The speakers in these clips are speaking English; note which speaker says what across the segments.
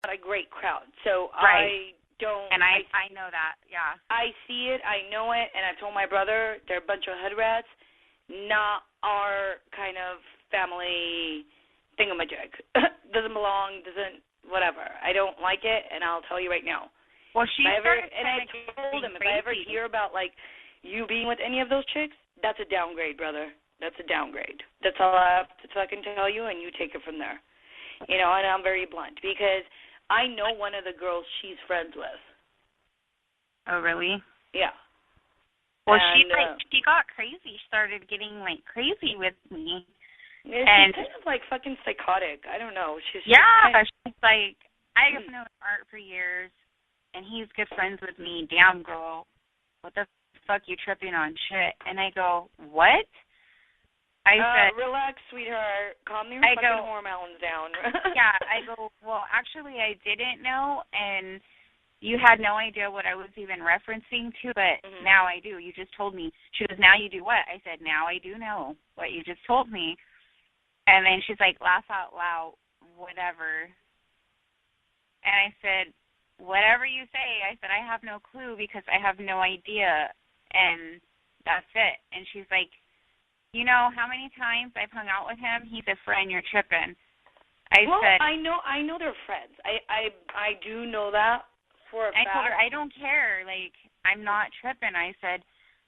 Speaker 1: a great crowd. So
Speaker 2: right.
Speaker 1: I don't.
Speaker 2: And I know that. Yeah.
Speaker 1: I see it. I know it. And I've told my brother they're a bunch of hood rats, not our kind of family thingamajig. Doesn't belong. Doesn't whatever. I don't like it, and I'll tell you right now.
Speaker 2: Well, she started
Speaker 1: and I told him, if I ever hear about, like, you being with any of those chicks, that's a downgrade, brother. That's a downgrade. That's all I have to fucking tell you, and you take it from there. You know, and I'm very blunt, because I know one of the girls she's friends with.
Speaker 2: Oh, really?
Speaker 1: Yeah.
Speaker 2: Well, she got crazy. She started getting, like, crazy with me.
Speaker 1: Yeah, she's kind of, like, fucking psychotic. I don't know. She's
Speaker 2: she's like, I have known Art for years, and he's good friends with me. Damn, girl. What the fuck you tripping on shit? And I go, what? I said,
Speaker 1: relax, sweetheart. Calm your fucking hormones down.
Speaker 2: Yeah, I go, well, actually, I didn't know, and you had no idea what I was even referencing to, but now I do. You just told me. She goes, now you do what? I said, now I do know what you just told me. And then she's like, laugh out loud, whatever. And I said, whatever you say. I said, I have no clue because I have no idea. And that's it. And she's like, you know how many times I've hung out with him? He's a friend. You're tripping. I said,
Speaker 1: I know they're friends. I do know that for a fact.
Speaker 2: I told her, I don't care. Like, I'm not tripping. I said,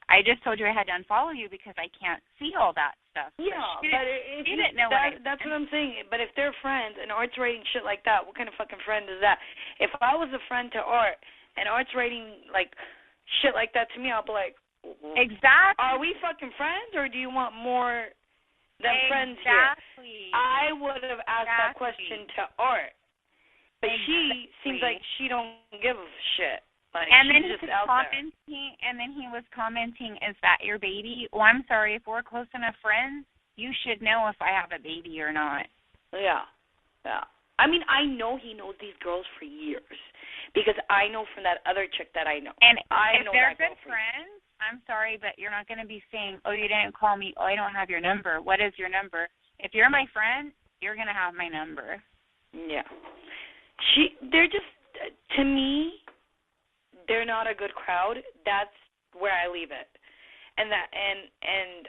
Speaker 2: I just told you I had to unfollow you because I can't see all that stuff.
Speaker 1: Yeah, but
Speaker 2: she didn't know
Speaker 1: that's what I'm saying. But if they're friends and Art's writing shit like that, what kind of fucking friend is that? If I was a friend to Art and Art's writing, like, shit like that to me, I'll be like,
Speaker 2: exactly.
Speaker 1: Are we fucking friends, or do you want more than friends here?
Speaker 2: Exactly.
Speaker 1: I would have asked that question to Art. But she seems like she don't give a shit. Like,
Speaker 2: and then he was commenting, is that your baby? Well, I'm sorry, if we're close enough friends, you should know if I have a baby or not.
Speaker 1: Yeah. I mean, I know he knows these girls for years because I know from that other chick that I know.
Speaker 2: And if they're good friends, I'm sorry, but you're not going to be saying, oh, you didn't call me, oh, I don't have your number. What is your number? If you're my friend, you're going to have my number.
Speaker 1: Yeah. They're just, to me, they're not a good crowd. That's where I leave it. And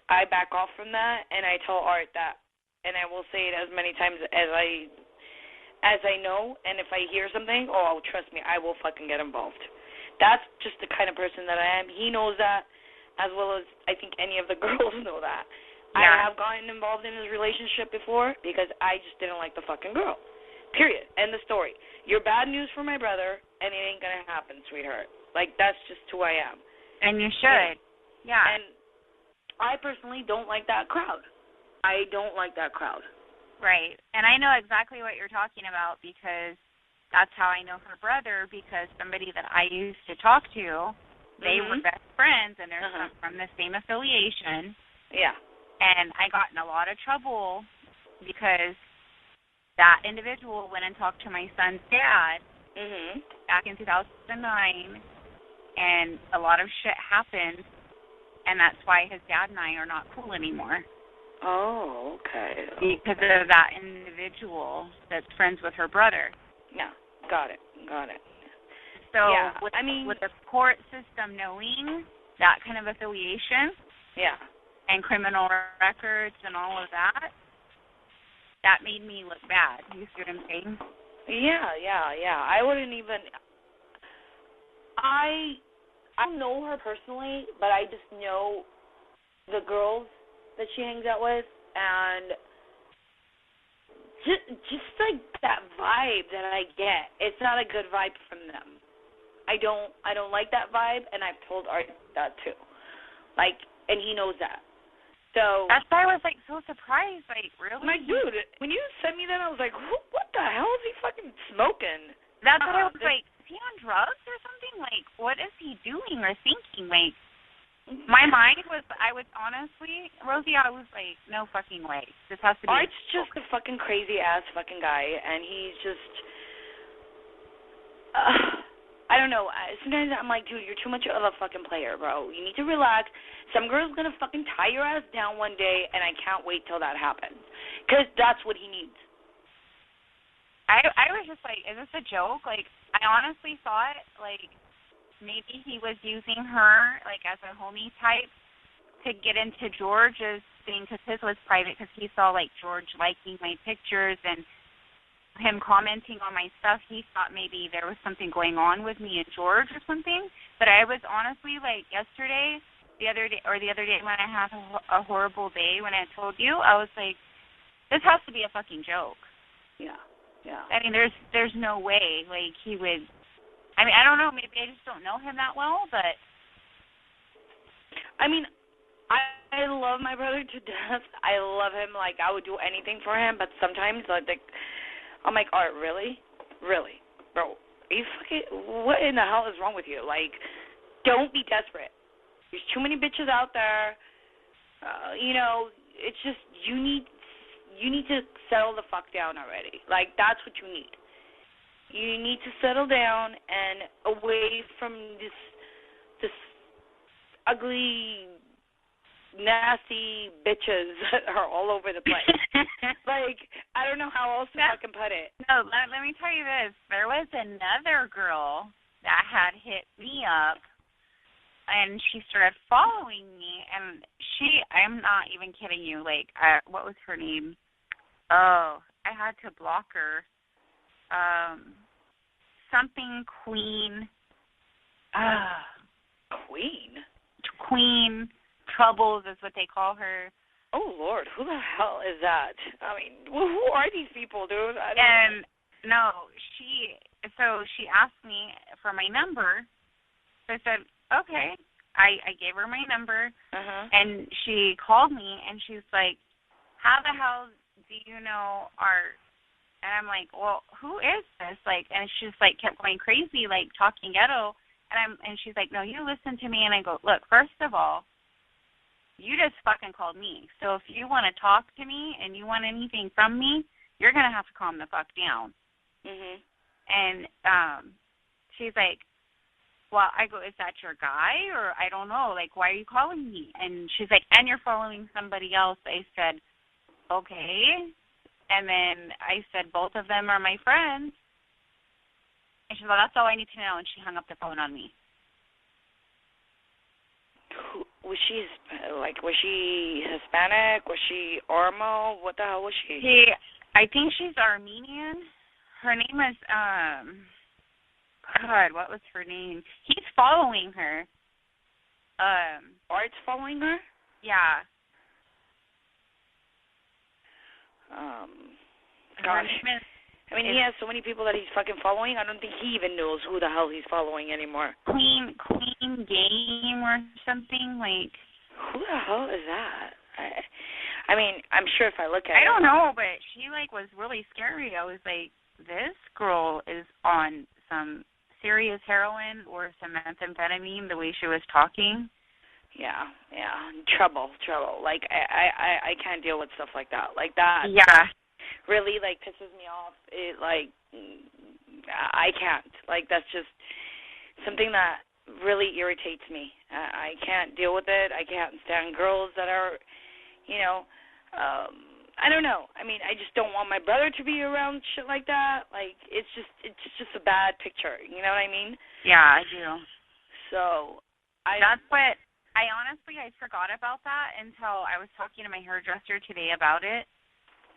Speaker 1: I back off from that, and I tell Art that, and I will say it as many times as I know, and if I hear something, trust me, I will fucking get involved. That's just the kind of person that I am. He knows that, as well as I think any of the girls know that. Yeah. I have gotten involved in his relationship before because I just didn't like the fucking girl. Period. End of story. You're bad news for my brother, and it ain't gonna happen, sweetheart. Like, that's just who I am.
Speaker 2: And you should. Yeah.
Speaker 1: And I personally don't like that crowd. I don't like that crowd.
Speaker 2: Right. And I know exactly what you're talking about because that's how I know her brother, because somebody that I used to talk to, they were best friends, and they're from the same affiliation.
Speaker 1: Yeah. And
Speaker 2: I got in a lot of trouble because that individual went and talked to my son's dad back in 2009, and a lot of shit happened, and that's why his dad and I are not cool anymore.
Speaker 1: Oh, okay.
Speaker 2: Because of that individual that's friends with her brother.
Speaker 1: Yeah, got it.
Speaker 2: So, yeah, with the court system knowing that kind of affiliation, and criminal records and all of that, that made me look bad. You see what I'm saying?
Speaker 1: Yeah. I wouldn't even. I don't know her personally, but I just know the girls that she hangs out with, and just like that vibe that I get. It's not a good vibe from them. I don't like that vibe, and I've told Art that too. Like, and he knows that. So
Speaker 2: that's why I was like so surprised. Like, really?
Speaker 1: I'm like, dude, when you sent me that, I was like, what the hell is he fucking smoking?
Speaker 2: That's what I was like. Is he on drugs or something? Like, what is he doing or thinking? Like, my mind was, I was honestly, Rosie, I was like, no fucking way. This has to be.
Speaker 1: Art's just a fucking crazy ass fucking guy, and he's just. I don't know. Sometimes I'm like, dude, you're too much of a fucking player, bro. You need to relax. Some girl's going to fucking tie your ass down one day, and I can't wait till that happens. Because that's what he needs.
Speaker 2: I was just like, is this a joke? Like, I honestly thought, like, maybe he was using her, like, as a homie type to get into George's thing, because his was private, because he saw, like, George liking my pictures and him commenting on my stuff. He thought maybe there was something going on with me and George or something. But I was honestly, like, the other day when I had a horrible day, when I told you, I was like, this has to be a fucking joke.
Speaker 1: Yeah.
Speaker 2: I mean, there's no way, like, he would. I mean, I don't know. Maybe I just don't know him that well, but.
Speaker 1: I mean, I love my brother to death. I love him. Like, I would do anything for him. But sometimes, like, I'm like, Art, really, bro? Are you fucking? What in the hell is wrong with you? Like, don't be desperate. There's too many bitches out there. You know, it's just you need to settle the fuck down already. Like, that's what you need. You need to settle down and away from this ugly, nasty bitches that are all over the place. Like, I don't know how else to fucking put it.
Speaker 2: No, let me tell you this. There was another girl that had hit me up, and she started following me, and I'm not even kidding you, like, what was her name? Oh, I had to block her. Something Queen. Queen Troubles is what they call her.
Speaker 1: Oh, Lord, who the hell is that? I mean, who are these people, dude?
Speaker 2: She asked me for my number. So I said, okay. I gave her my number, and she called me, and she's like, how the hell do you know Art? And I'm like, well, who is this? Like, and she's like, kept going crazy, like talking ghetto. And she's like, no, you listen to me. And I go, look, first of all, you just fucking called me. So if you want to talk to me and you want anything from me, you're gonna have to calm the fuck down. And she's like, well, I go, is that your guy? Or I don't know, like, why are you calling me? And she's like, and you're following somebody else. I said, okay. And then I said, both of them are my friends. And she said, well, that's all I need to know. And she hung up the phone on me.
Speaker 1: Was she Hispanic? Was she Oromo? What the hell was she?
Speaker 2: I think she's Armenian. Her name is, God, what was her name? He's following her.
Speaker 1: Art's following her?
Speaker 2: Yeah.
Speaker 1: Gosh. I mean, he has so many people that he's fucking following. I don't think he even knows who the hell he's following anymore.
Speaker 2: Queen Game or something, like.
Speaker 1: Who the hell is that? I mean, I'm sure if I look at it.
Speaker 2: I don't know, but she, like, was really scary. I was like, this girl is on some serious heroin or some methamphetamine, the way she was talking.
Speaker 1: Yeah. Trouble. Like, I can't deal with stuff like that. Like that.
Speaker 2: Yeah.
Speaker 1: Really, like, pisses me off. It, like, I can't. Like, that's just something that really irritates me. I can't deal with it. I can't stand girls that are, you know, I don't know. I mean, I just don't want my brother to be around shit like that. Like, it's just a bad picture. You know what I mean?
Speaker 2: Yeah, I do.
Speaker 1: So,
Speaker 2: that's what, I forgot about that until I was talking to my hairdresser today about it.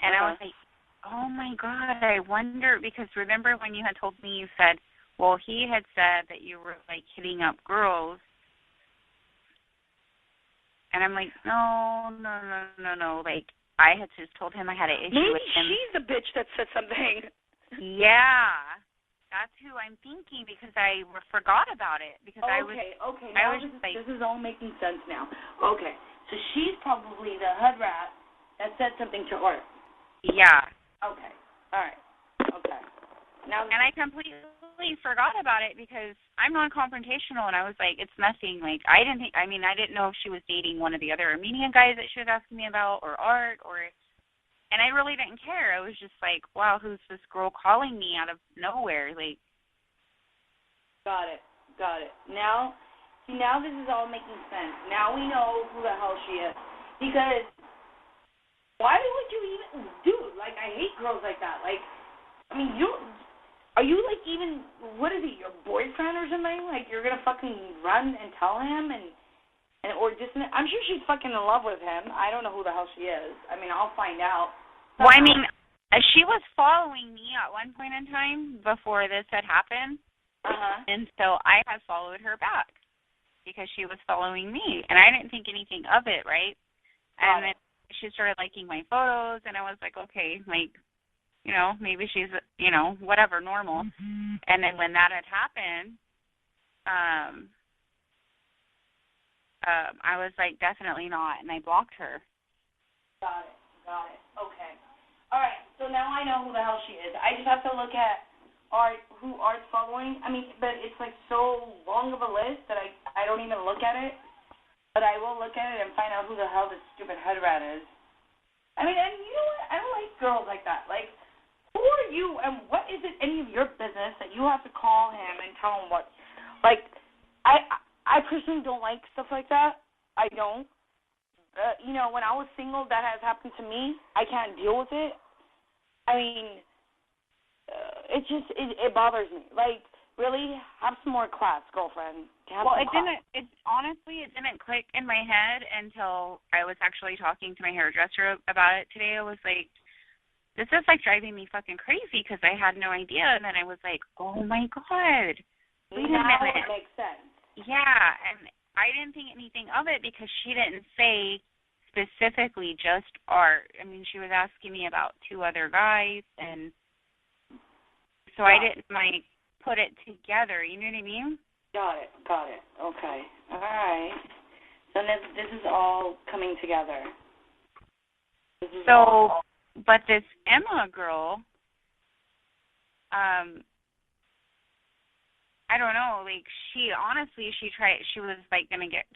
Speaker 2: And I was like, oh, my God, I wonder, because remember when you had told me, you said, well, he had said that you were, like, hitting up girls. And I'm like, no. Like, I had just told him I had an issue with him.
Speaker 1: Maybe she's the bitch that said something.
Speaker 2: Yeah. That's who I'm thinking, because I forgot about it. Because
Speaker 1: Okay. Now this is all making sense now. Okay. So she's probably the hood rat that said something to Art.
Speaker 2: Yeah.
Speaker 1: Okay. All right. Okay. Now.
Speaker 2: And I completely forgot about it because I'm non-confrontational, and I was like, it's nothing. Like, I didn't know if she was dating one of the other Armenian guys that she was asking me about, or Art, and I really didn't care. I was just like, wow, who's this girl calling me out of nowhere? Like.
Speaker 1: Got it. Now this is all making sense. Now we know who the hell she is. Because why would you even, dude, like, I hate girls like that. Like, I mean, are you, like, even, what is he, your boyfriend or something? Like, you're going to fucking run and tell him or just, I'm sure she's fucking in love with him. I don't know who the hell she is. I mean, I'll find out.
Speaker 2: Well, I mean, she was following me at one point in time before this had happened. And so I had followed her back because she was following me. And I didn't think anything of it, right? And then she started liking my photos, and I was like, okay, like, you know, maybe she's, you know, whatever, normal. And then when that had happened, I was like, definitely not, and I blocked her.
Speaker 1: Got it. Okay. All right, so now I know who the hell she is. I just have to look at who Art's following. I mean, but it's like so long of a list that I don't even look at it. But I will look at it and find out who the hell this stupid head rat is. I mean, and you know what? I don't like girls like that. Like, who are you and what is it any of your business that you have to call him and tell him what? Like, I personally don't like stuff like that. I don't. You know, when I was single, that has happened to me. I can't deal with it. I mean, it bothers me. Like, really, have some more class, girlfriend.
Speaker 2: Well, it honestly didn't click in my head until I was actually talking to my hairdresser about it today. I was like, this is like driving me fucking crazy because I had no idea. And then I was like, oh my God. Wait a minute.
Speaker 1: It makes sense.
Speaker 2: Yeah, and I didn't think anything of it because she didn't say specifically just Art. I mean, she was asking me about two other guys, and so I didn't like put it together. You know what I mean?
Speaker 1: Got it. Okay. All right. So this is all coming together.
Speaker 2: But this Emma girl, I don't know. Like she was like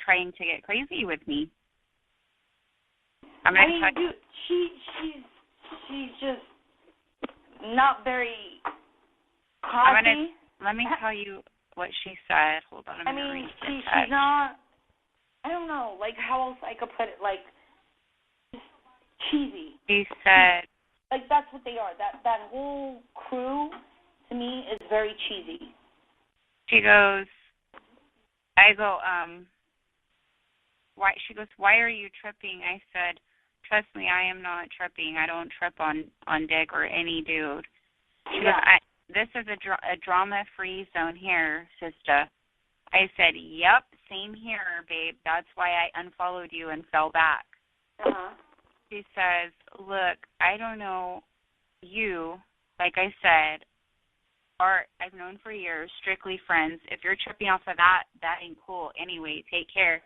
Speaker 2: trying to get crazy with me.
Speaker 1: Dude, she's just not very classy.
Speaker 2: Let me tell you what she said. Hold on.
Speaker 1: She's not. I don't know. Like how else I could put it? Like cheesy.
Speaker 2: She said.
Speaker 1: Like that's what they are. That whole crew to me is very cheesy.
Speaker 2: She goes. I go. Why? She goes. Why are you tripping? I said. Trust me, I am not tripping. I don't trip on dick or any dude. She goes, this is a drama-free zone here, sister. I said, yep, same here, babe. That's why I unfollowed you and fell back. She says, look, I don't know you. Like I said, Art, I've known for years, strictly friends. If you're tripping off of that ain't cool. Anyway, take care.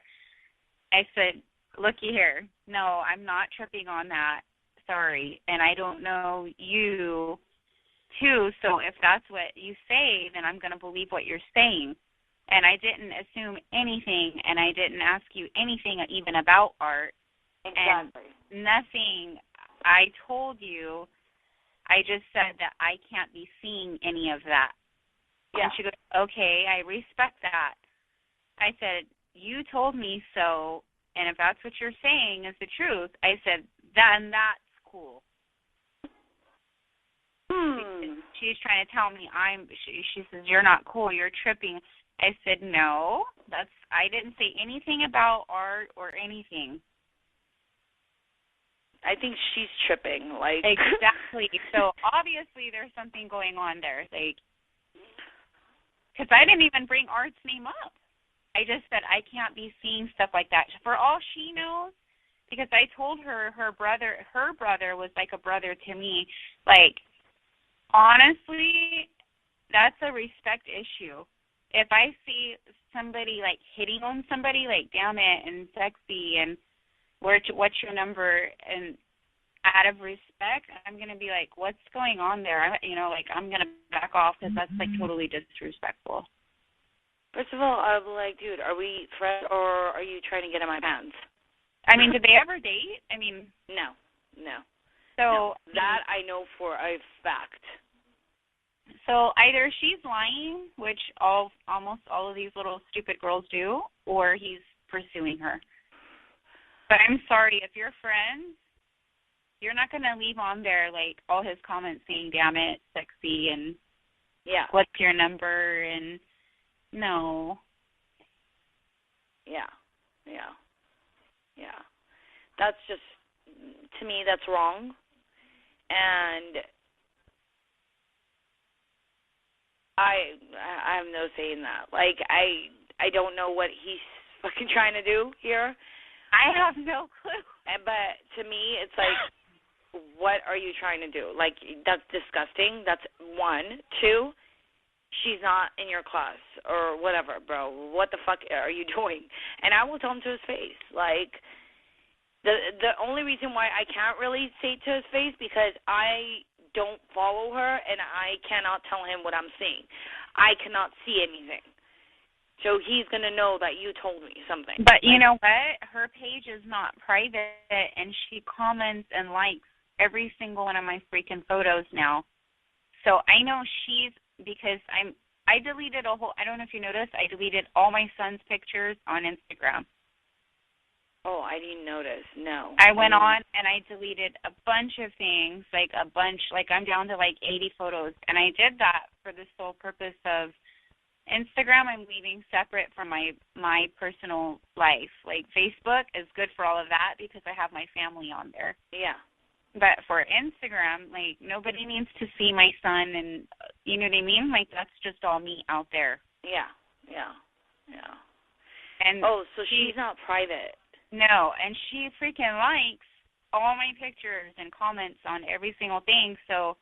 Speaker 2: I said, looky here. No, I'm not tripping on that. Sorry. And I don't know you, too, so if that's what you say, then I'm going to believe what you're saying. And I didn't assume anything, and I didn't ask you anything even about Art.
Speaker 1: Exactly.
Speaker 2: And nothing I told you, I just said that I can't be seeing any of that. Yeah. And she goes, okay, I respect that. I said, you told me so. And if that's what you're saying is the truth, I said, then that's cool. She's trying to tell me she says, you're not cool, you're tripping. I said, no, I didn't say anything about Art or anything.
Speaker 1: I think she's tripping. Like
Speaker 2: Exactly. So obviously there's something going on there. Like, because I didn't even bring Art's name up. I just said I can't be seeing stuff like that. For all she knows, because I told her her brother was like a brother to me. Like, honestly, that's a respect issue. If I see somebody like hitting on somebody, like damn it and sexy and what's your number, and out of respect, I'm gonna be like, what's going on there? I'm gonna back off because that's like totally disrespectful.
Speaker 1: First of all, I'll be like, dude, are we friends or are you trying to get in my pants?
Speaker 2: I mean, did they ever date? I mean,
Speaker 1: no.
Speaker 2: So
Speaker 1: no. That I know for a fact.
Speaker 2: So either she's lying, which almost all of these little stupid girls do, or he's pursuing her. But I'm sorry, if you're friends, you're not going to leave on there, like, all his comments saying, damn it, sexy, and
Speaker 1: Yeah.
Speaker 2: what's your number, and no.
Speaker 1: Yeah. Yeah. Yeah. That's just, to me, that's wrong. And I have no say in that. Like, I don't know what he's fucking trying to do here.
Speaker 2: I have no clue.
Speaker 1: But to me, it's like, what are you trying to do? Like, that's disgusting. That's one. Two, she's not in your class or whatever, bro. What the fuck are you doing? And I will tell him to his face. Like, the only reason why I can't really say to his face because I don't follow her and I cannot tell him what I'm seeing. I cannot see anything. So he's going to know that you told me something.
Speaker 2: But you know what? Her page is not private, and she comments and likes every single one of my freaking photos now. So I know she's, because I deleted a whole, I don't know if you noticed, I deleted all my son's pictures on Instagram.
Speaker 1: Oh, I didn't notice. No.
Speaker 2: I went on and I deleted a bunch of things, like I'm down to like 80 photos. And I did that for the sole purpose of Instagram I'm leaving separate from my personal life. Like Facebook is good for all of that because I have my family on there.
Speaker 1: Yeah.
Speaker 2: But for Instagram, like, nobody needs to see my son and, you know what I mean? Like, that's just all me out there.
Speaker 1: Yeah. Yeah. Yeah.
Speaker 2: And
Speaker 1: oh, so she's not private.
Speaker 2: No, and she freaking likes all my pictures and comments on every single thing. So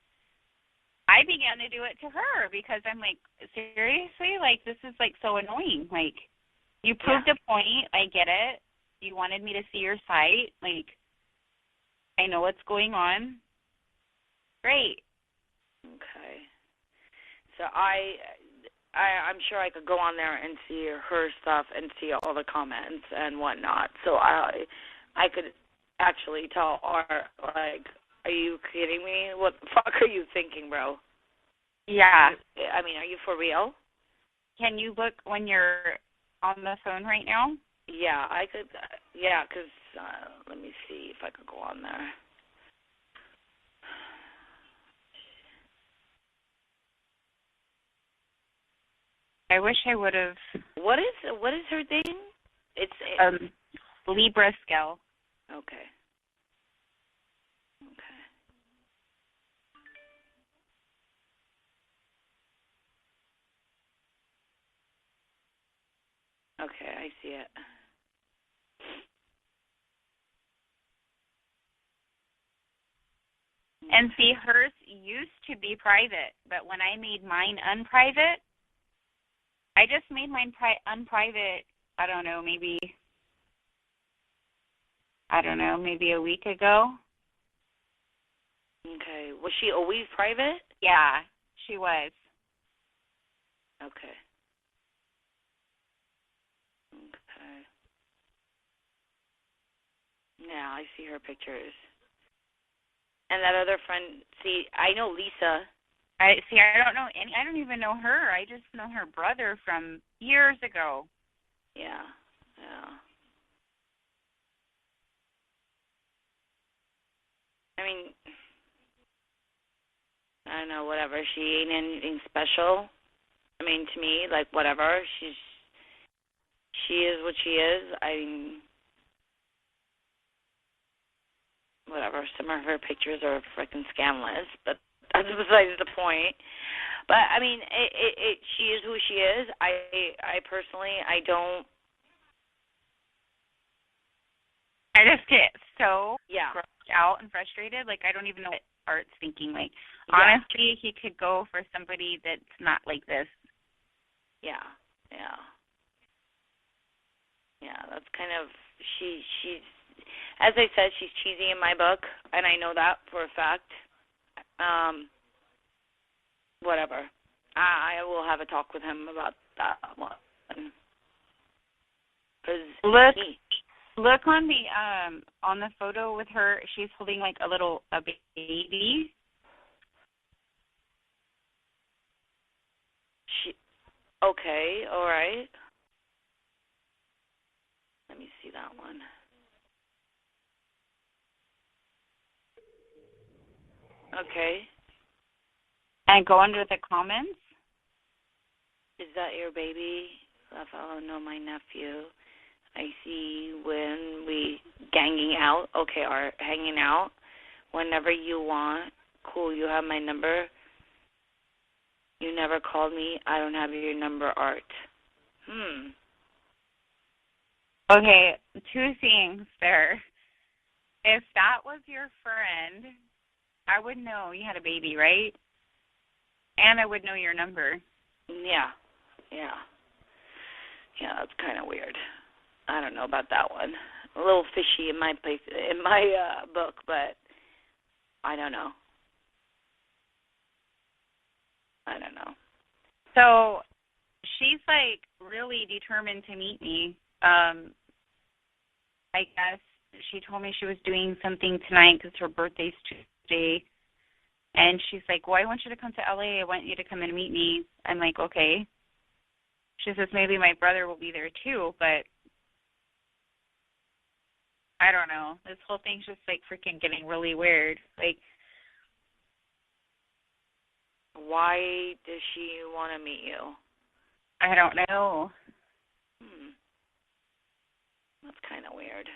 Speaker 2: I began to do it to her because I'm like, seriously? Like, this is, like, so annoying. Like, you proved a point. I get it. You wanted me to see your site. Like, I know what's going on. Great.
Speaker 1: Okay. So I'm sure I could go on there and see her stuff and see all the comments and whatnot. So I could actually tell her, like, are you kidding me? What the fuck are you thinking, bro?
Speaker 2: Yeah.
Speaker 1: I mean, are you for real?
Speaker 2: Can you look when you're on the phone right now?
Speaker 1: Yeah, I could. Yeah, because let me see if I could go on there.
Speaker 2: I wish I would have.
Speaker 1: What is her thing? It's
Speaker 2: Libra scale.
Speaker 1: Okay. Okay. Okay, I see it.
Speaker 2: And see, hers used to be private, but when I made mine unprivate, I just made mine unprivate, I don't know, maybe a week ago.
Speaker 1: Okay. Was she always private?
Speaker 2: Yeah, she was.
Speaker 1: Okay. Okay. Yeah, I see her pictures. And that other friend, see, I know Lisa.
Speaker 2: I don't even know her. I just know her brother from years ago.
Speaker 1: Yeah. Yeah. I mean, I don't know, whatever. She ain't anything special. I mean, to me, like, whatever. She is what she is. I mean, whatever. Some of her pictures are freaking scandalous, but that's besides the point. But I mean, she is who she is. I personally, I don't.
Speaker 2: I just get so grossed out and frustrated. Like, I don't even know what Art's thinking. Like, honestly, he could go for somebody that's not like this.
Speaker 1: Yeah, yeah, yeah. That's kind of she's. As I said, she's cheesy in my book, and I know that for a fact. Whatever. I will have a talk with him about that one.
Speaker 2: Look on the photo with her. She's holding like a baby.
Speaker 1: Okay, all right. Let me see that one. Okay.
Speaker 2: and go under the comments.
Speaker 1: Is that your baby? Rafael, no, my nephew. I see when we ganging out. Okay, or hanging out. Whenever you want. Cool, you have my number. You never called me. I don't have your number, Art.
Speaker 2: Okay, two things there. If that was your friend, I would know you had a baby, right? And I would know your number.
Speaker 1: Yeah. Yeah, that's kind of weird. I don't know about that one. A little fishy in my book, but I don't know.
Speaker 2: So she's like really determined to meet me. I guess she told me she was doing something tonight because her birthday's Tuesday. And she's like, well, I want you to come to LA. I want you to come and meet me. I'm like, okay. She says maybe my brother will be there too, but I don't know. This whole thing's just like freaking getting really weird. Like,
Speaker 1: why does she want to meet you?
Speaker 2: I don't know.
Speaker 1: That's kind of weird.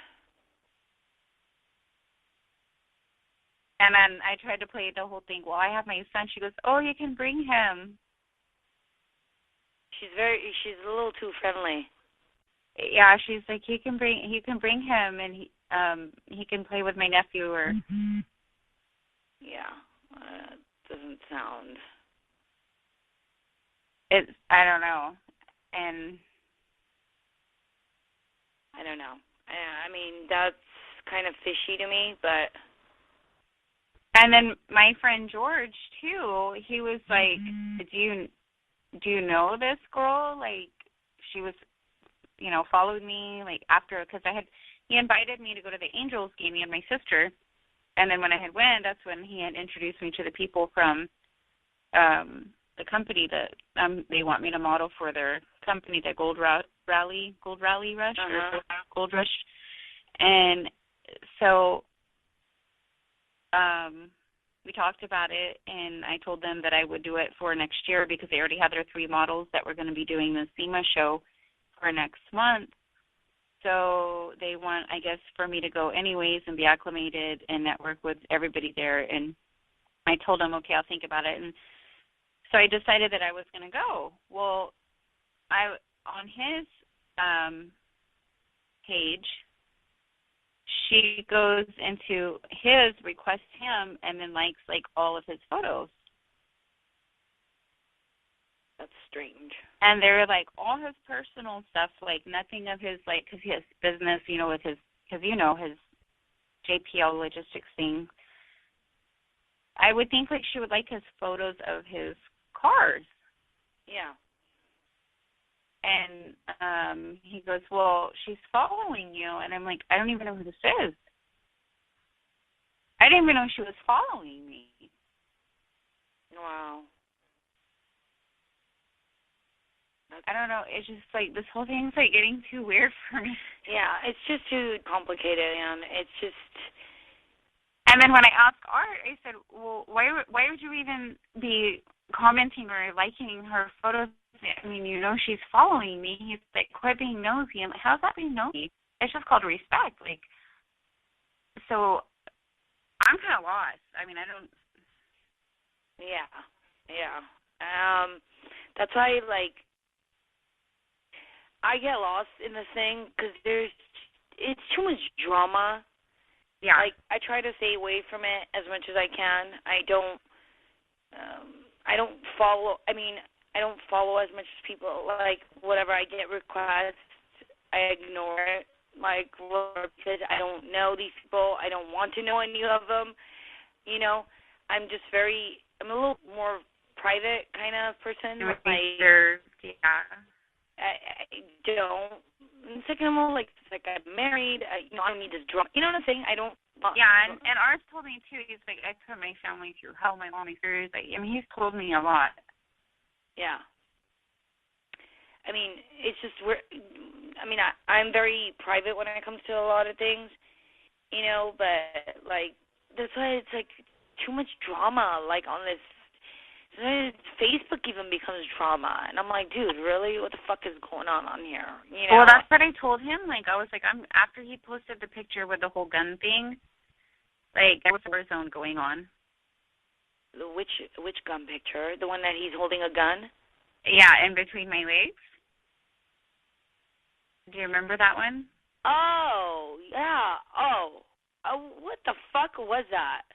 Speaker 2: And then I tried to play the whole thing. Well, I have my son. She goes, oh, you can bring him.
Speaker 1: She's a little too friendly.
Speaker 2: Yeah, she's like, you can bring him, and he can play with my nephew or.
Speaker 1: Yeah, doesn't sound.
Speaker 2: I don't know, and.
Speaker 1: I don't know. I mean, that's kind of fishy to me, but.
Speaker 2: And then my friend George too. He was like, "Do you know this girl? Like, she was, followed me like after because he invited me to go to the Angels game, me and my sister, and then when I had went, that's when he had introduced me to the people from the company that they want me to model for their company, the Gold Rally Rush, or Gold Rush, and so. We talked about it, and I told them that I would do it for next year because they already had their 3 models that were going to be doing the SEMA show for next month. So they want, I guess, for me to go anyways and be acclimated and network with everybody there. And I told them, okay, I'll think about it. And so I decided that I was going to go. Well, on his page, she goes into his, requests him, and then likes like all of his photos.
Speaker 1: That's strange.
Speaker 2: And they're like all his personal stuff, like nothing of his, like, because he has business, with his, because his JPL logistics thing. I would think like she would like his photos of his cars.
Speaker 1: Yeah.
Speaker 2: And he goes, well, she's following you. And I'm like, I don't even know who this is. I didn't even know she was following me.
Speaker 1: Wow.
Speaker 2: I don't know. It's just like this whole thing's like getting too weird for me.
Speaker 1: Yeah, it's just too complicated, and it's just.
Speaker 2: And then when I asked Art, I said, well, why would you even be commenting or liking her photos? I mean, she's following me. He's like, quit being nosy. I'm like, how's that being nosy? It's just called respect. Like, so I'm kind of lost. I mean, I don't.
Speaker 1: Yeah. That's why, like, I get lost in the thing because it's too much drama.
Speaker 2: Yeah.
Speaker 1: Like, I try to stay away from it as much as I can. I don't follow. I don't follow as much as people. Like, whatever I get requests, I ignore it. Like, because I don't know these people. I don't want to know any of them. I'm a little more private kind of person.
Speaker 2: Yeah.
Speaker 1: I don't. And second of all, like I'm married. I don't need this drama. You know what I'm saying? I don't.
Speaker 2: Yeah, and Art told me too. He's like, I put my family through hell. My mom is like, he's told me a lot.
Speaker 1: Yeah. It's just I'm very private when it comes to a lot of things, but like that's why it's like too much drama, like, on this. Facebook even becomes drama, and I'm like, dude, really? What the fuck is going on here? You know?
Speaker 2: Well, that's what I told him. Like, I was like, after he posted the picture with the whole gun thing, like, there was a war zone going on.
Speaker 1: Which gun picture? The one that he's holding a gun?
Speaker 2: Yeah, in between my legs. Do you remember that one?
Speaker 1: Oh, yeah. Oh, what the fuck was that?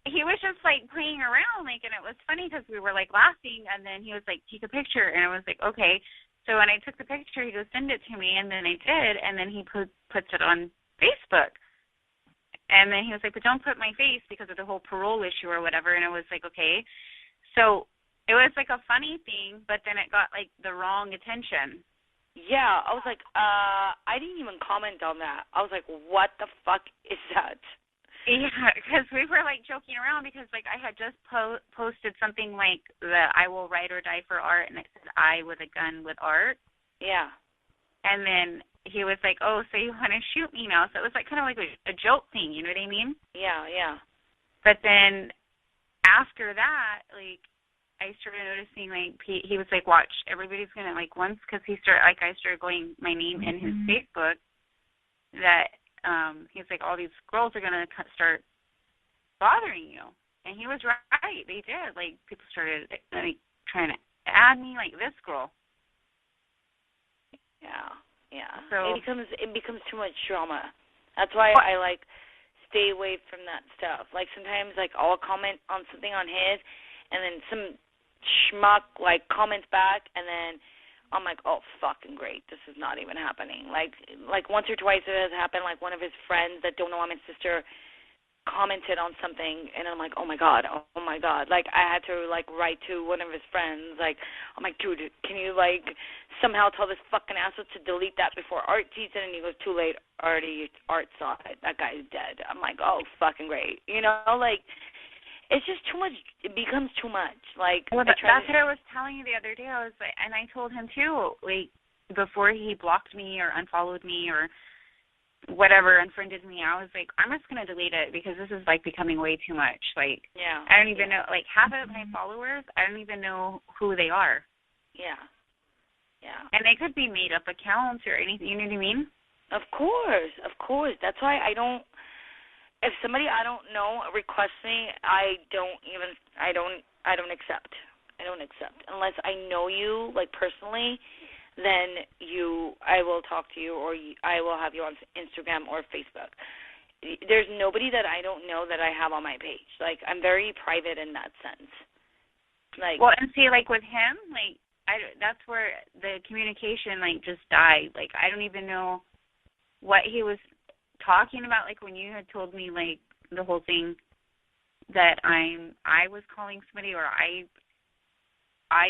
Speaker 2: He was just, like, playing around, like, and it was funny because we were, like, laughing, and then he was like, take a picture, and I was like, okay. So when I took the picture, he goes, send it to me, and then I did, and then he puts it on Facebook. And then he was like, but don't put my face because of the whole parole issue or whatever, and I was like, okay. So it was, like, a funny thing, but then it got, like, the wrong attention.
Speaker 1: Yeah, I was like, I didn't even comment on that. I was like, what the fuck is that?
Speaker 2: Yeah, because we were, like, joking around because, like, I had just posted something like the I will ride or die for art, and it said I with a gun with art.
Speaker 1: Yeah.
Speaker 2: And then he was like, oh, so you want to shoot me now? So it was, like, kind of like a joke thing, you know what I mean?
Speaker 1: Yeah, yeah.
Speaker 2: But then after that, like, I started noticing, like, he was like, watch, everybody's going to, like, once, because I started going my name in his Facebook, that he's like, all these girls are going to start bothering you. And he was right. They did. Like, people started, like, trying to add me, like this girl.
Speaker 1: Yeah, yeah.
Speaker 2: So
Speaker 1: it becomes too much drama. That's why I, like, stay away from that stuff. Like, sometimes, like, I'll comment on something on his, and then some schmuck, like, comments back, and then I'm like, oh, fucking great. This is not even happening. Like once or twice it has happened, like, one of his friends that don't know I'm his sister commented on something, and I'm like, oh, my God. Like, I had to, like, write to one of his friends. Like, I'm like, dude, can you, like, somehow tell this fucking asshole to delete that before Art sees it? And he goes, too late. Already, Art saw it. That guy's dead. I'm like, oh, fucking great. You know, like, it's just too much. It becomes too much. Like,
Speaker 2: well, that's what I was telling you the other day. I was like, and I told him too, like, before he blocked me or unfollowed me or whatever, unfriended me, I was like, I'm just gonna delete it because this is, like, becoming way too much. Like,
Speaker 1: yeah,
Speaker 2: I don't even know. Like, half of my followers, I don't even know who they are.
Speaker 1: Yeah, yeah.
Speaker 2: And they could be made up accounts or anything. You know what I mean?
Speaker 1: Of course. That's why I don't. If somebody I don't know requests me, I don't accept. I don't accept unless I know you, like, personally. Then I will talk to you, or I will have you on Instagram or Facebook. There's nobody that I don't know that I have on my page. Like, I'm very private in that sense. Like,
Speaker 2: well, and see, like, with him, like, that's where the communication, like, just died. Like, I don't even know what he was talking about, like, when you had told me, like, the whole thing that I was calling somebody, or I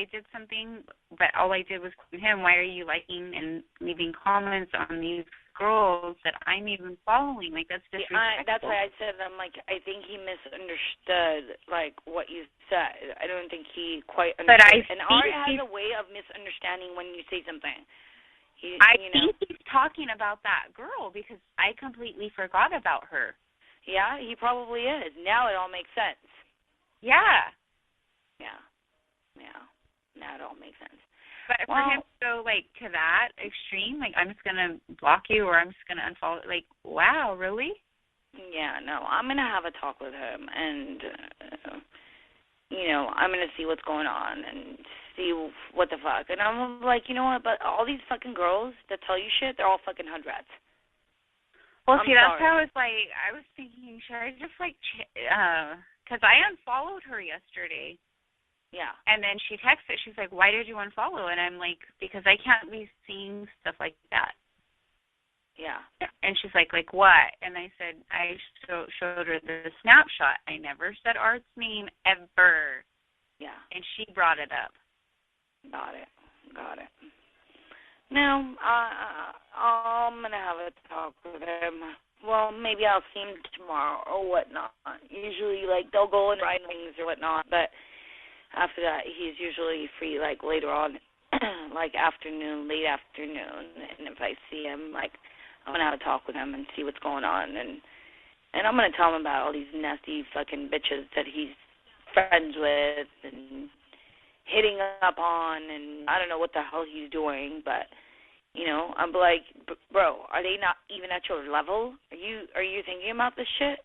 Speaker 2: did something, but all I did was call him, why are you liking and leaving comments on these girls that I'm even following? Like, that's disrespectful.
Speaker 1: That's why I said, I'm like, I think he misunderstood, like, what you said. I don't think he quite understood. And Art has a way of misunderstanding when you say something.
Speaker 2: I think he's talking about that girl because I completely forgot about her.
Speaker 1: Yeah, he probably is. Now it all makes sense.
Speaker 2: Yeah.
Speaker 1: Yeah. Now it all makes sense.
Speaker 2: But for him to go, like, to that extreme, like, I'm just going to block you or I'm just going to unfollow, like, wow, really?
Speaker 1: Yeah, no, I'm going to have a talk with him and, you know, I'm going to see what's going on and see what the fuck. And I'm like, you know what, but all these fucking girls that tell you shit, they're all fucking hood rats.
Speaker 2: Well, see, that's how I was thinking, should I just, like, because I unfollowed her yesterday.
Speaker 1: Yeah.
Speaker 2: And then she texted, she's like, why did you unfollow? And I'm like, because I can't be seeing stuff like that.
Speaker 1: Yeah.
Speaker 2: And she's like what? And I said, I showed her the snapshot. I never said Art's name ever.
Speaker 1: Yeah.
Speaker 2: And she brought it up.
Speaker 1: Got it. No, I'm going to have a talk with him. Well, maybe I'll see him tomorrow or whatnot. Usually, like, they'll go and ride things or whatnot, but after that, he's usually free, like, later on, like, late afternoon. And if I see him, like, I'm going to have a talk with him and see what's going on and And I'm going to tell him about all these nasty fucking bitches that he's friends with and hitting up on, and I don't know what the hell he's doing, but, you know, I'm like, bro, are they not even at your level? Are you thinking about this shit?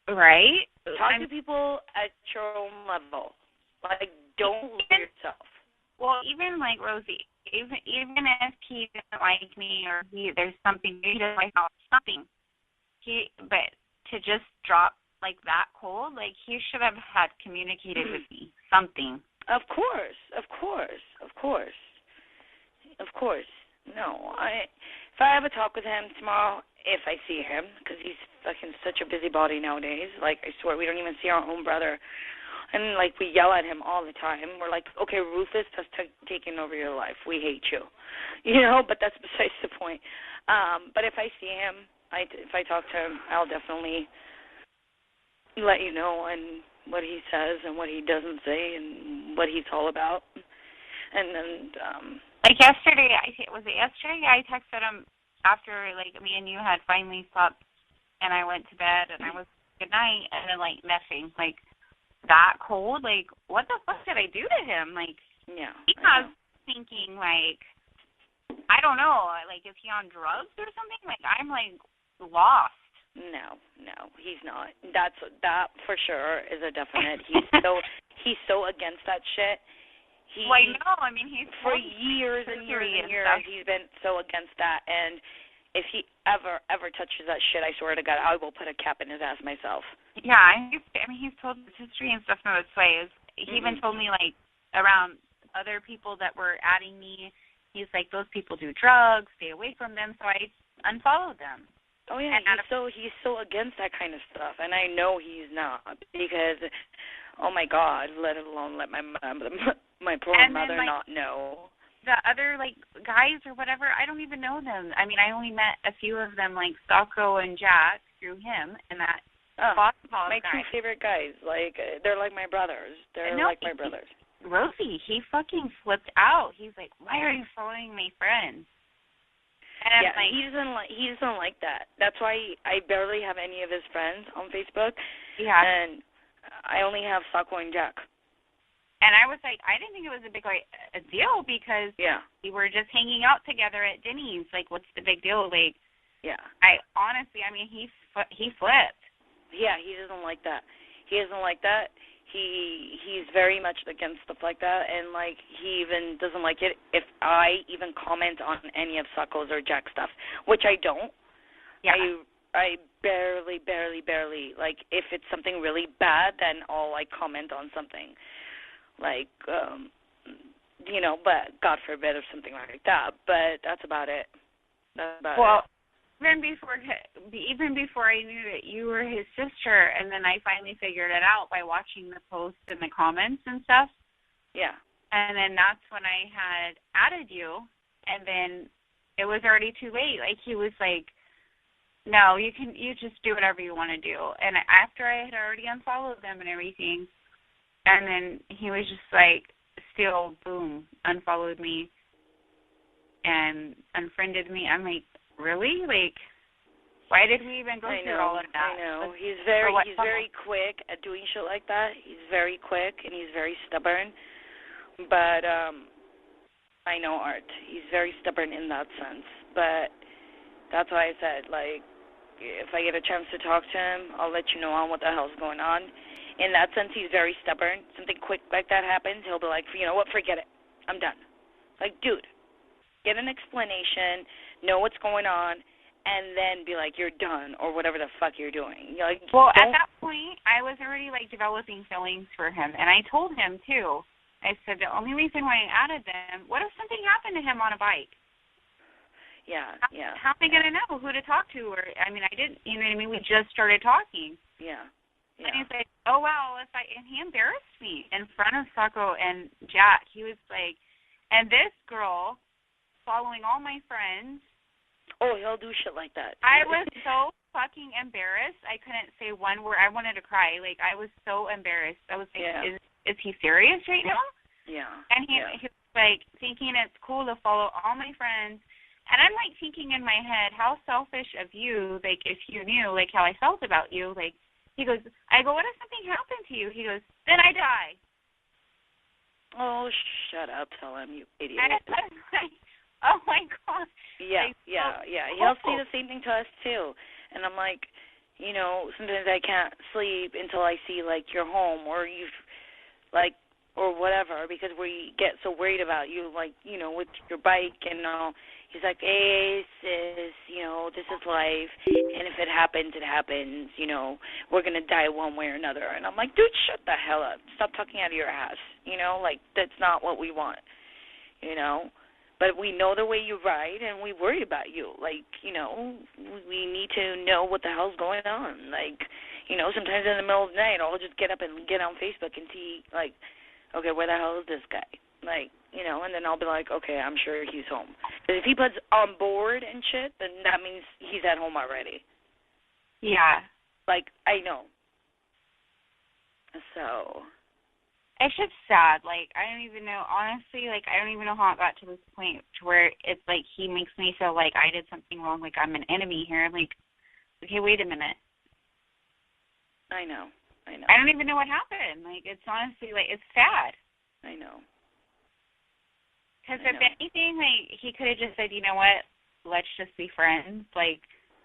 Speaker 2: Right?
Speaker 1: Talk to people at your own level. Like, don't lose yourself.
Speaker 2: Well, even like Rosie, even if he doesn't like me or there's something he doesn't like something, but to just drop like that cold, like he should have had communicated with me something.
Speaker 1: Of course. No, if I have a talk with him tomorrow, if I see him, because he's fucking such a busybody nowadays. Like, I swear, we don't even see our own brother. And, like, we yell at him all the time. We're like, okay, Rufus has taken over your life. We hate you. You know, but that's besides the point. But if I see him, if I talk to him, I'll definitely let you know and what he says and what he doesn't say and what he's all about. And then,
Speaker 2: like yesterday, was it yesterday? I texted him after, like, me and you had finally slept, and I went to bed, and I was good night, and then, like, nothing. Like, that cold? Like, what the fuck did I do to him? Like,
Speaker 1: yeah,
Speaker 2: he was thinking, like, I don't know, like, is he on drugs or something? Like, I'm, like, lost.
Speaker 1: No, he's not. That for sure is a definite. He's so against that shit.
Speaker 2: Well, I know. I mean, he's
Speaker 1: for years and years and years. He's been so against that, and if he ever touches that shit, I swear to God, I will put a cap in his ass myself.
Speaker 2: Yeah, I mean, he's told his history and stuff no its ways. He even told me, like, around other people that were adding me, he's like, those people do drugs, stay away from them. So I unfollowed them.
Speaker 1: Oh yeah, he's so against that kind of stuff, and I know he's not, because, oh my God, let alone let my poor mother not know.
Speaker 2: The other, like, guys or whatever, I don't even know them. I mean, I only met a few of them, like Socko and Jack, through him, and that basketball
Speaker 1: my
Speaker 2: guy.
Speaker 1: 2 favorite guys. Like, they're like my brothers. They're like my brothers.
Speaker 2: Rosie, he fucking flipped out. He's like, why are you following my friends? And
Speaker 1: yeah, like, he doesn't like that. That's why I barely have any of his friends on Facebook.
Speaker 2: Yeah.
Speaker 1: And I only have Socko and Jack.
Speaker 2: And I was like, I didn't think it was a big a deal because we were just hanging out together at Denny's. Like, what's the big deal? Like, I honestly, I mean, he flipped.
Speaker 1: Yeah, he doesn't like that. He's very much against stuff like that, and like he even doesn't like it if I even comment on any of Socko's or Jack's stuff, which I don't.
Speaker 2: Yeah.
Speaker 1: I barely like if it's something really bad, then I'll like comment on something. Like, you know, but God forbid or something like that. But that's about it.
Speaker 2: Well, even before I knew that you were his sister, and then I finally figured it out by watching the posts and the comments and stuff.
Speaker 1: Yeah.
Speaker 2: And then that's when I had added you, and then it was already too late. Like, he was like, no, you just do whatever you want to do. And after I had already unfollowed them and everything, and then he was just like, still, boom, unfollowed me and unfriended me. I'm like, really? Like, why did we even go through all of that?
Speaker 1: I know. He's very quick at doing shit like that. He's very quick and he's very stubborn. But I know Art. He's very stubborn in that sense. But that's why I said, like, if I get a chance to talk to him, I'll let you know on what the hell's going on. In that sense, he's very stubborn. Something quick like that happens, he'll be like, you know what, forget it. I'm done. Like, dude, get an explanation, know what's going on, and then be like, you're done, or whatever the fuck you're doing. You're like,
Speaker 2: well, at that point, I was already, like, developing feelings for him, and I told him, too. I said, the only reason why I added them, what if something happened to him on a bike?
Speaker 1: Yeah.
Speaker 2: How am I going to know who to talk to? Or, I mean, I didn't, you know what I mean? We just started talking.
Speaker 1: Yeah.
Speaker 2: And he's like, oh, well, and he embarrassed me in front of Socko and Jack. He was like, and this girl following all my friends.
Speaker 1: Oh, he'll do shit like that.
Speaker 2: I was so fucking embarrassed. I couldn't say one word. I wanted to cry. Like, I was so embarrassed. I was like, is he serious right now?
Speaker 1: Yeah.
Speaker 2: And he was like thinking it's cool to follow all my friends And I'm, like, thinking in my head, how selfish of you, like, if you knew, like, how I felt about you. Like, he goes, I go, what if something happened to you? He goes, then I die.
Speaker 1: Oh, shut up. Tell him, you idiot.
Speaker 2: Oh, my God.
Speaker 1: Yeah,
Speaker 2: like,
Speaker 1: yeah. He'll say the same thing to us, too. And I'm like, you know, sometimes I can't sleep until I see, like, your home or you've, like, or whatever, because we get so worried about you, like, you know, with your bike and all. He's like, hey, sis, you know, this is life, and if it happens, it happens, you know, we're going to die one way or another. And I'm like, dude, shut the hell up. Stop talking out of your ass, you know, like, that's not what we want, you know. But we know the way you ride, and we worry about you. Like, you know, we need to know what the hell's going on. Like, you know, sometimes in the middle of the night, I'll just get up and get on Facebook and see, like, okay, where the hell is this guy? Like, you know, and then I'll be like, okay, I'm sure he's home. Because if he puts on board and shit, then that means he's at home already.
Speaker 2: Yeah.
Speaker 1: Like, I know. So.
Speaker 2: It's just sad. Like, I don't even know, honestly, like, I don't even know how it got to this point to where it's like he makes me feel like I did something wrong, like I'm an enemy here. I'm like, okay, wait a minute.
Speaker 1: I know.
Speaker 2: I don't even know what happened. Like, it's honestly, like, it's sad.
Speaker 1: I know.
Speaker 2: Because if anything, like, he could have just said, you know what, let's just be friends. Like,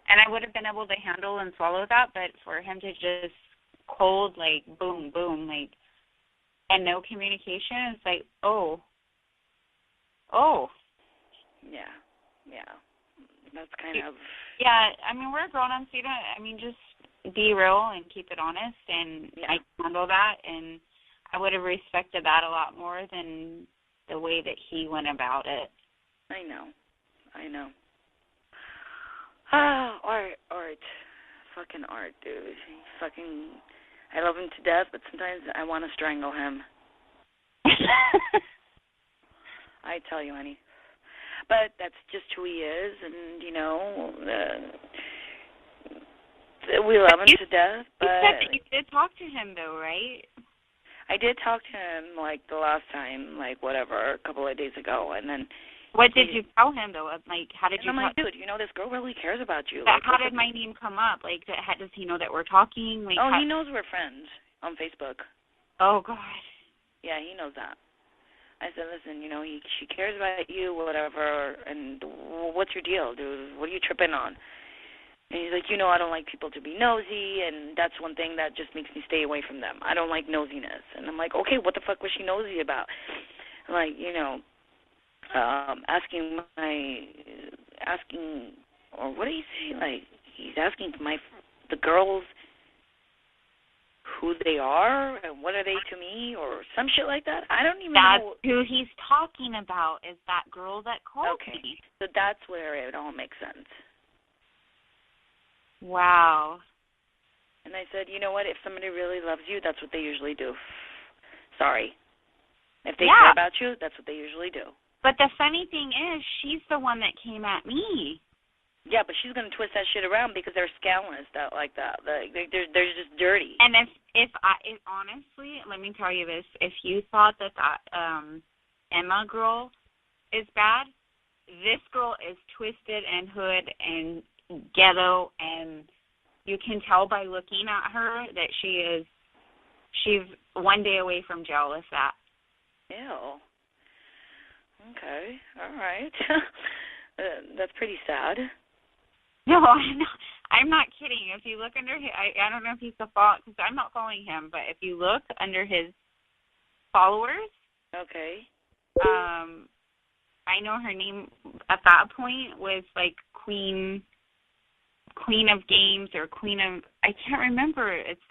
Speaker 2: and I would have been able to handle and swallow that, but for him to just cold, like, boom, boom, like, and no communication, it's like, oh.
Speaker 1: Yeah. That's kind of.
Speaker 2: Yeah, I mean, we're grown-ups, so you don't, I mean, just be real and keep it honest, and I can handle that, and I would have respected that a lot more than the way that he went about it.
Speaker 1: I know. Art. Fucking Art, dude. I love him to death, but sometimes I want to strangle him. I tell you, honey. But that's just who he is, and, you know, we love him to death. But
Speaker 2: you said that you did talk to him, though, right?
Speaker 1: I did talk to him, like, the last time, like, whatever, a couple of days ago, and then.
Speaker 2: What did you tell him, though? Like, how did you?
Speaker 1: I'm like, dude, you know, this girl really cares about you.
Speaker 2: But
Speaker 1: like,
Speaker 2: how did my name come up? Like, does he know that we're talking? Like,
Speaker 1: he knows we're friends on Facebook.
Speaker 2: Oh God.
Speaker 1: Yeah, he knows that. I said, listen, you know, she cares about you, whatever, and what's your deal, dude? What are you tripping on? And he's like, you know, I don't like people to be nosy, and that's one thing that just makes me stay away from them. I don't like nosiness. And I'm like, okay, what the fuck was she nosy about? Like, you know, asking, or what did he say? Like, he's asking the girls who they are and what are they to me, or some shit like that. I don't even know.
Speaker 2: That's who he's talking about, is that girl that called me.
Speaker 1: So that's where it all makes sense.
Speaker 2: Wow.
Speaker 1: And I said, you know what? If somebody really loves you, that's what they usually do. Sorry. If they care about you, that's what they usually do.
Speaker 2: But the funny thing is, she's the one that came at me.
Speaker 1: Yeah, but she's going to twist that shit around because they're scandalous like that. They're just dirty.
Speaker 2: And if honestly, let me tell you this, if you thought that Emma girl is bad, this girl is twisted and hood and ghetto, and you can tell by looking at her that she's one day away from jail, if that.
Speaker 1: Ew. Okay, all right. That's pretty sad.
Speaker 2: No, I'm not kidding. If you look under his, I don't know if he's because I'm not following him, but if you look under his followers,
Speaker 1: okay.
Speaker 2: I know her name at that point was like Queen of Games or Queen of, I can't remember. It's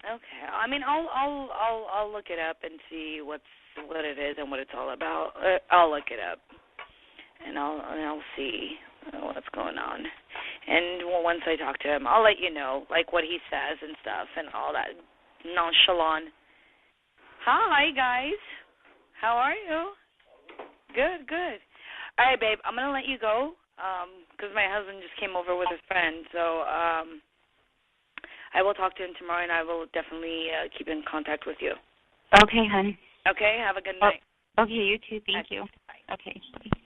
Speaker 1: Okay. I mean, I'll look it up and see what it is and what it's all about. I'll look it up, and I'll see what's going on. And once I talk to him, I'll let you know, like, what he says and stuff and all that nonchalant. Hi, guys. How are you? Good. All right, babe. I'm gonna let you go because my husband just came over with his friend. So I will talk to him tomorrow, and I will definitely keep in contact with you.
Speaker 2: Okay, honey.
Speaker 1: Okay, have a good night.
Speaker 2: Okay, you too. Thank you.
Speaker 1: Bye.
Speaker 2: Okay. Bye.